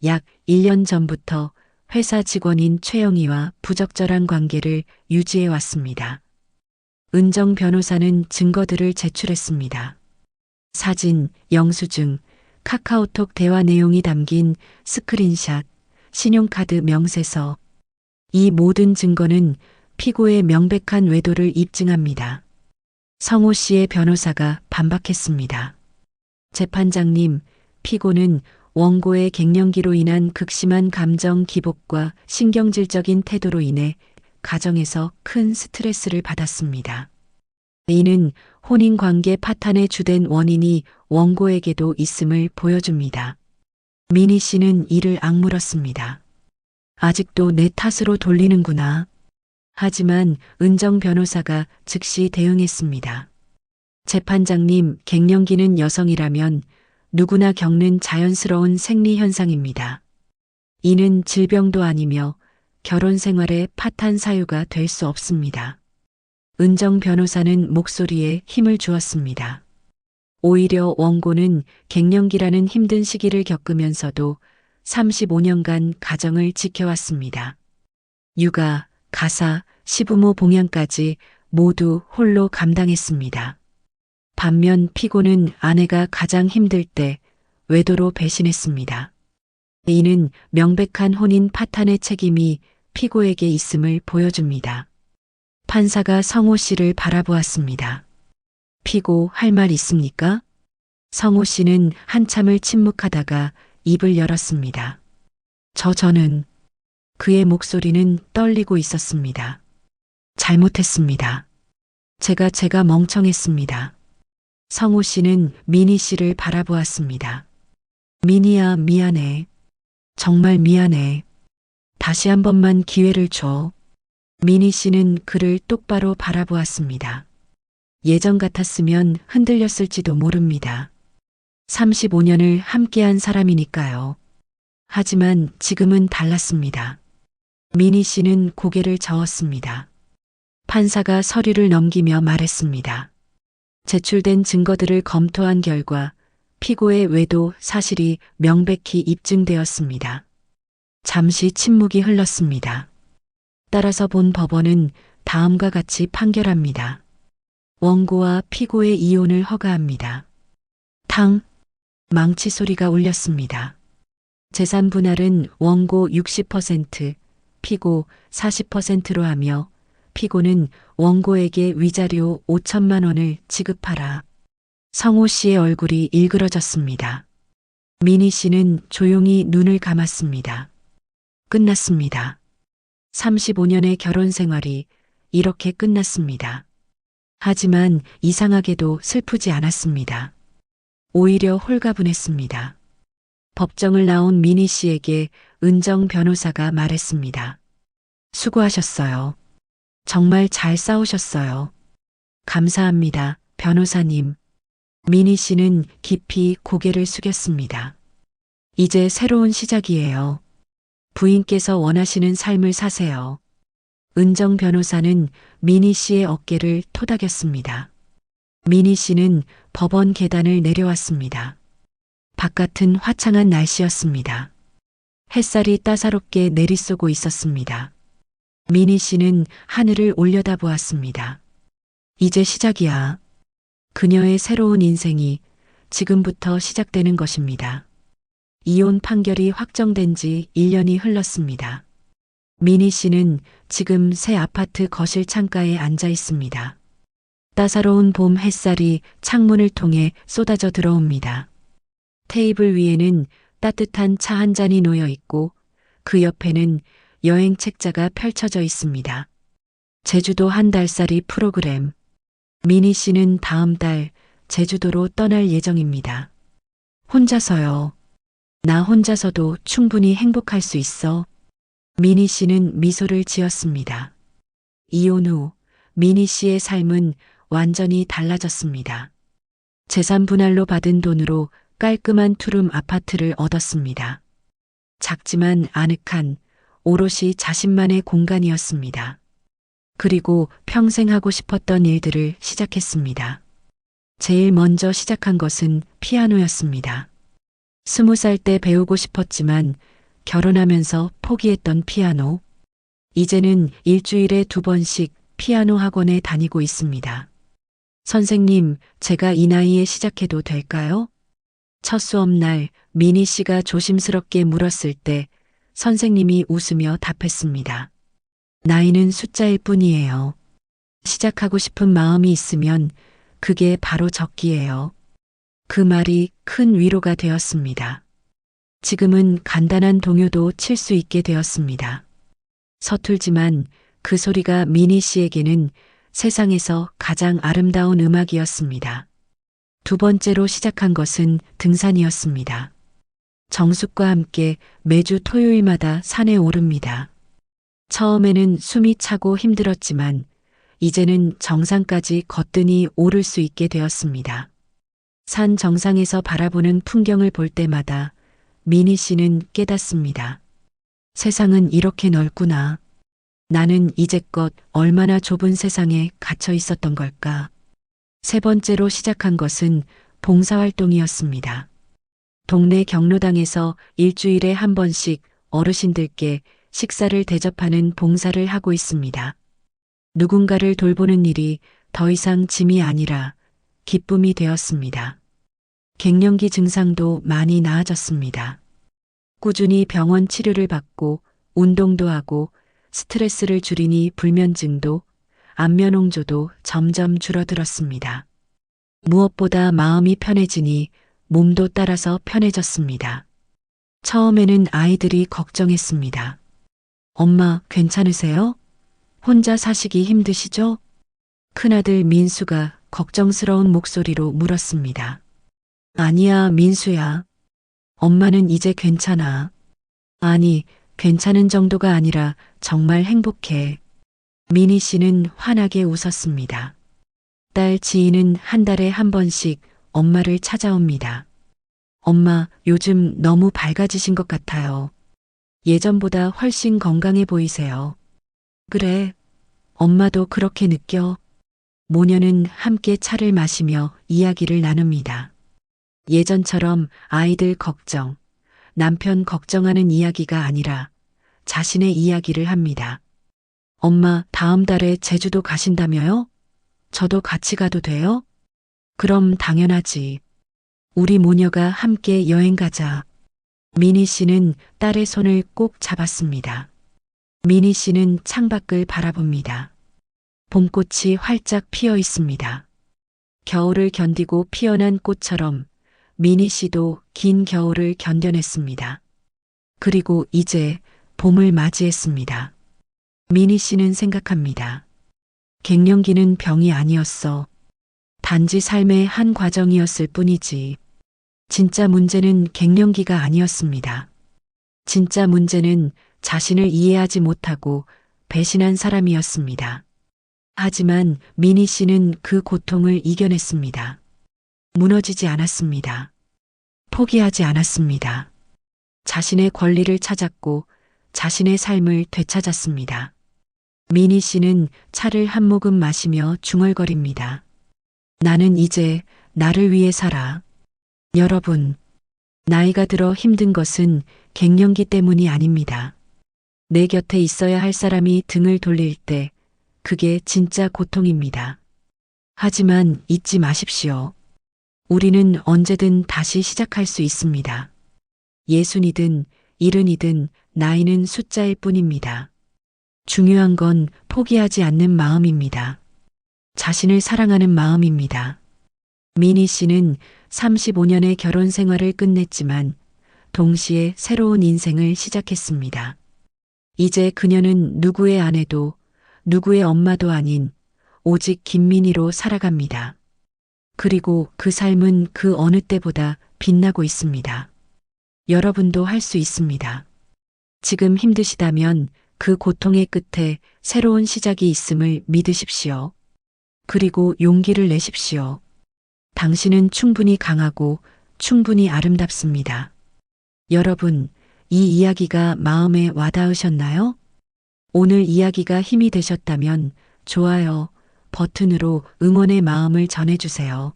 약 1년 전부터 회사 직원인 최영희와 부적절한 관계를 유지해 왔습니다. 은정 변호사는 증거들을 제출했습니다. 사진, 영수증, 카카오톡 대화 내용이 담긴 스크린샷, 신용카드 명세서. 이 모든 증거는 피고의 명백한 외도를 입증합니다. 성호 씨의 변호사가 반박했습니다. 재판장님, 피고는 원고의 갱년기로 인한 극심한 감정 기복과 신경질적인 태도로 인해 가정에서 큰 스트레스를 받았습니다. 이는 혼인관계 파탄의 주된 원인이 원고에게도 있음을 보여줍니다. 민희 씨는 이를 악물었습니다. 아직도 내 탓으로 돌리는구나. 하지만 은정 변호사가 즉시 대응했습니다. 재판장님, 갱년기는 여성이라면 누구나 겪는 자연스러운 생리 현상입니다. 이는 질병도 아니며 결혼 생활의 파탄 사유가 될 수 없습니다. 은정 변호사는 목소리에 힘을 주었습니다. 오히려 원고는 갱년기라는 힘든 시기를 겪으면서도 35년간 가정을 지켜왔습니다. 육아, 가사, 시부모 봉양까지 모두 홀로 감당했습니다. 반면 피고는 아내가 가장 힘들 때 외도로 배신했습니다. 이는 명백한 혼인 파탄의 책임이 피고에게 있음을 보여줍니다. 판사가 성호 씨를 바라보았습니다. 피고 할 말 있습니까? 성호 씨는 한참을 침묵하다가 입을 열었습니다. 저는 그의 목소리는 떨리고 있었습니다. 잘못했습니다. 제가 멍청했습니다. 성호 씨는 민희 씨를 바라보았습니다. 민희야, 미안해. 정말 미안해. 다시 한 번만 기회를 줘. 민희 씨는 그를 똑바로 바라보았습니다. 예전 같았으면 흔들렸을지도 모릅니다. 35년을 함께한 사람이니까요. 하지만 지금은 달랐습니다. 민희 씨는 고개를 저었습니다. 판사가 서류를 넘기며 말했습니다. 제출된 증거들을 검토한 결과 피고의 외도 사실이 명백히 입증되었습니다. 잠시 침묵이 흘렀습니다. 따라서 본 법원은 다음과 같이 판결합니다. 원고와 피고의 이혼을 허가합니다. 탕! 망치 소리가 울렸습니다. 재산 분할은 원고 60%, 피고 40%로 하며 피고는 원고에게 위자료 5천만 원을 지급하라. 성호 씨의 얼굴이 일그러졌습니다. 민희 씨는 조용히 눈을 감았습니다. 끝났습니다. 35년의 결혼 생활이 이렇게 끝났습니다. 하지만 이상하게도 슬프지 않았습니다. 오히려 홀가분했습니다. 법정을 나온 민희 씨에게 은정 변호사가 말했습니다. 수고하셨어요. 정말 잘 싸우셨어요. 감사합니다, 변호사님. 민희 씨는 깊이 고개를 숙였습니다. 이제 새로운 시작이에요. 부인께서 원하시는 삶을 사세요. 은정 변호사는 민희 씨의 어깨를 토닥였습니다. 민희 씨는 법원 계단을 내려왔습니다. 바깥은 화창한 날씨였습니다. 햇살이 따사롭게 내리쏘고 있었습니다. 민희 씨는 하늘을 올려다보았습니다. 이제 시작이야. 그녀의 새로운 인생이 지금부터 시작되는 것입니다. 이혼 판결이 확정된 지 1년이 흘렀습니다. 민희 씨는 지금 새 아파트 거실 창가에 앉아 있습니다. 따사로운 봄 햇살이 창문을 통해 쏟아져 들어옵니다. 테이블 위에는 따뜻한 차 한 잔이 놓여 있고 그 옆에는 여행 책자가 펼쳐져 있습니다. 제주도 한 달살이 프로그램. 민희 씨는 다음 달 제주도로 떠날 예정입니다. 혼자서요. 나 혼자서도 충분히 행복할 수 있어. 민희 씨는 미소를 지었습니다. 이혼 후 민희 씨의 삶은 완전히 달라졌습니다. 재산 분할로 받은 돈으로 깔끔한 투룸 아파트를 얻었습니다. 작지만 아늑한 오롯이 자신만의 공간이었습니다. 그리고 평생 하고 싶었던 일들을 시작했습니다. 제일 먼저 시작한 것은 피아노였습니다. 20살 때 배우고 싶었지만 결혼하면서 포기했던 피아노. 이제는 일주일에 2번씩 피아노 학원에 다니고 있습니다. 선생님, 제가 이 나이에 시작해도 될까요? 첫 수업날 미니 씨가 조심스럽게 물었을 때 선생님이 웃으며 답했습니다. 나이는 숫자일 뿐이에요. 시작하고 싶은 마음이 있으면 그게 바로 적기예요. 그 말이 큰 위로가 되었습니다. 지금은 간단한 동요도 칠 수 있게 되었습니다. 서툴지만 그 소리가 미니 씨에게는 세상에서 가장 아름다운 음악이었습니다. 2번째로 시작한 것은 등산이었습니다. 정숙과 함께 매주 토요일마다 산에 오릅니다. 처음에는 숨이 차고 힘들었지만 이제는 정상까지 거뜬히 오를 수 있게 되었습니다. 산 정상에서 바라보는 풍경을 볼 때마다 미니 씨는 깨닫습니다. 세상은 이렇게 넓구나. 나는 이제껏 얼마나 좁은 세상에 갇혀 있었던 걸까. 3번째로 시작한 것은 봉사활동이었습니다. 동네 경로당에서 일주일에 1번씩 어르신들께 식사를 대접하는 봉사를 하고 있습니다. 누군가를 돌보는 일이 더 이상 짐이 아니라 기쁨이 되었습니다. 갱년기 증상도 많이 나아졌습니다. 꾸준히 병원 치료를 받고 운동도 하고 스트레스를 줄이니 불면증도 안면홍조도 점점 줄어들었습니다. 무엇보다 마음이 편해지니 몸도 따라서 편해졌습니다. 처음에는 아이들이 걱정했습니다. 엄마, 괜찮으세요? 혼자 사시기 힘드시죠? 큰아들 민수가 걱정스러운 목소리로 물었습니다. 아니야, 민수야. 엄마는 이제 괜찮아. 아니, 괜찮은 정도가 아니라 정말 행복해. 미니 씨는 환하게 웃었습니다. 딸 지희는 한 달에 1번씩 엄마를 찾아옵니다. 엄마, 요즘 너무 밝아지신 것 같아요. 예전보다 훨씬 건강해 보이세요. 그래, 엄마도 그렇게 느껴. 모녀는 함께 차를 마시며 이야기를 나눕니다. 예전처럼 아이들 걱정, 남편 걱정하는 이야기가 아니라 자신의 이야기를 합니다. 엄마, 다음 달에 제주도 가신다며요? 저도 같이 가도 돼요? 그럼 당연하지. 우리 모녀가 함께 여행 가자. 미니 씨는 딸의 손을 꼭 잡았습니다. 미니 씨는 창밖을 바라봅니다. 봄꽃이 활짝 피어 있습니다. 겨울을 견디고 피어난 꽃처럼 미니 씨도 긴 겨울을 견뎌냈습니다. 그리고 이제 봄을 맞이했습니다. 미니 씨는 생각합니다. 갱년기는 병이 아니었어. 단지 삶의 한 과정이었을 뿐이지. 진짜 문제는 갱년기가 아니었습니다. 진짜 문제는 자신을 이해하지 못하고 배신한 사람이었습니다. 하지만 미니 씨는 그 고통을 이겨냈습니다. 무너지지 않았습니다. 포기하지 않았습니다. 자신의 권리를 찾았고 자신의 삶을 되찾았습니다. 미니 씨는 차를 한 모금 마시며 중얼거립니다. 나는 이제 나를 위해 살아. 여러분, 나이가 들어 힘든 것은 갱년기 때문이 아닙니다. 내 곁에 있어야 할 사람이 등을 돌릴 때 그게 진짜 고통입니다. 하지만 잊지 마십시오. 우리는 언제든 다시 시작할 수 있습니다. 60이든 70이든 나이는 숫자일 뿐입니다. 중요한 건 포기하지 않는 마음입니다. 자신을 사랑하는 마음입니다. 미니 씨는 35년의 결혼 생활을 끝냈지만 동시에 새로운 인생을 시작했습니다. 이제 그녀는 누구의 아내도 누구의 엄마도 아닌 오직 김민희로 살아갑니다. 그리고 그 삶은 그 어느 때보다 빛나고 있습니다. 여러분도 할 수 있습니다. 지금 힘드시다면 그 고통의 끝에 새로운 시작이 있음을 믿으십시오. 그리고 용기를 내십시오. 당신은 충분히 강하고 충분히 아름답습니다. 여러분, 이 이야기가 마음에 와닿으셨나요? 오늘 이야기가 힘이 되셨다면 좋아요 버튼으로 응원의 마음을 전해주세요.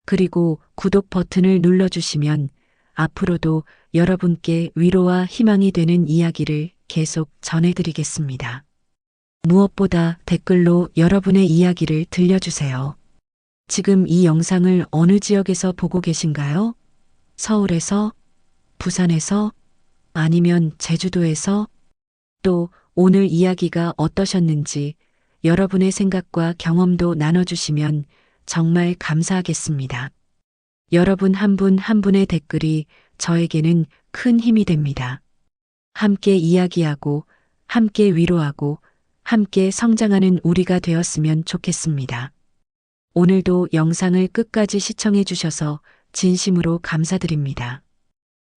그리고 구독 버튼을 눌러주시면 앞으로도 여러분께 위로와 희망이 되는 이야기를 계속 전해드리겠습니다. 무엇보다 댓글로 여러분의 이야기를 들려주세요. 지금 이 영상을 어느 지역에서 보고 계신가요? 서울에서? 부산에서? 아니면 제주도에서? 또 오늘 이야기가 어떠셨는지 여러분의 생각과 경험도 나눠주시면 정말 감사하겠습니다. 여러분 한 분 한 분의 댓글이 저에게는 큰 힘이 됩니다. 함께 이야기하고, 함께 위로하고, 함께 성장하는 우리가 되었으면 좋겠습니다. 오늘도 영상을 끝까지 시청해 주셔서 진심으로 감사드립니다.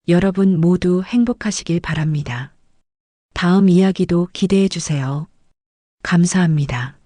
여러분 모두 행복하시길 바랍니다. 다음 이야기도 기대해 주세요. 감사합니다.